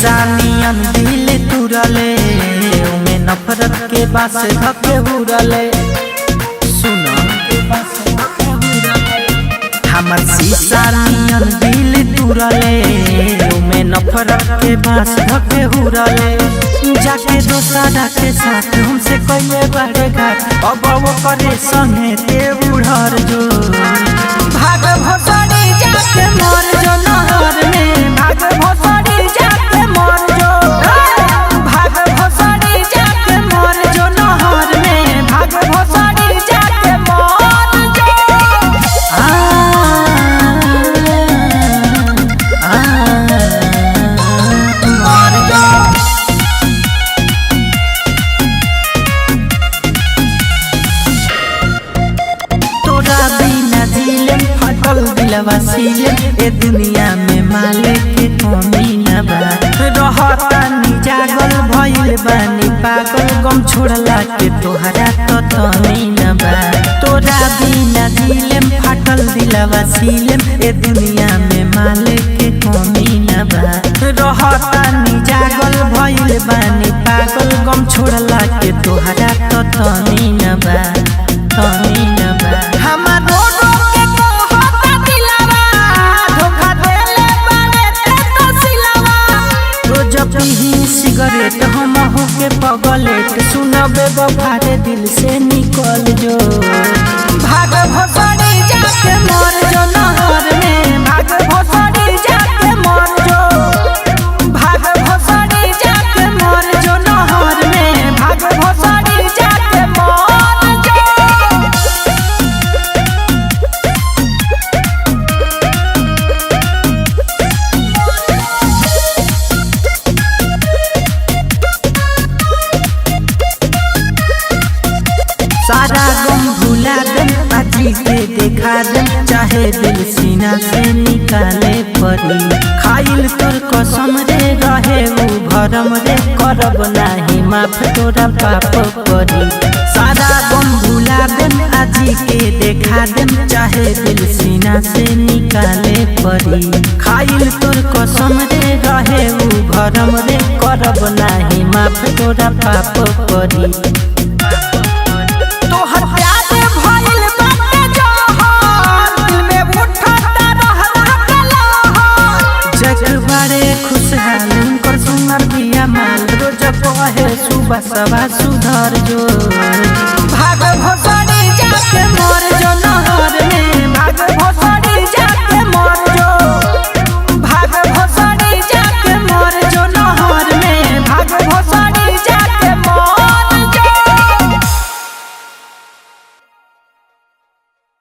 शीशा नियन दिल तुरले उमे नफरत के बास धके हुरले सुनो हमर शीशा नियन दिल तुरले उमे नफरत के बास धके हुरले जाके दोसरा के साथ हमसे कइले बड़े घाट अब वो करे संगे ते उड़र जो भाग भोसड़ी जाके मर जो नहर में भाग भोसड़ी जाके मर जो भाग भोसड़ी जाके मर जो नहर में भाग भोसड़ी जाके मर जो मर जो तोरा बिना दिलम फटल दिलवा सीले ए दुनिया में माले के कमी न बा रहता नी जागल भइल बानी पागल गम छोड़ला के तोहरा तो तनी न बा तोरा बिना दिलम फटल दिलवा सीले ए दुनिया में माले के कमी न बा रहता नी जागल भइल बानी पागल गम छोड़ला के तोहरा तो तनी न बा तनी न बा हमारो के कहता दिलवा धोखा देले बारे ते तो सिलवा रोज पीही सिगरेट हम हो के पगलेट सुनबे बफारे दिल से निकल जो भाग भोसड़ी जाके मर जो नहर में भाग भोसड़ी जाके मर जो भाग भोसड़ी जाके मर जो नहर में भाग भोसड़ी जाके मर जो सारा गम भुला दम आजी के देखा दम चाहे दिल सीना से निकाले परी खाइल तोर कसम रे रहे उ भरम रे करब नाही माफ तोरा पाप परी सारा गम भुला दम आजी के देखा दम चाहे दिल सीना से निकाले परी खाइल तोर कसम रे रहे उ भरम रे करब नाही माफ तोरा पाप परी तोहर प्यार भइल बाटे जहर दिल में उठता रहला कलहर जग बड़े खुशहाल उनकर सुनर बिया माल रोज कहे सुबह सवा सुधर जो भाग भोसड़ी जाके मर जो नहर में भाग भोसड़ी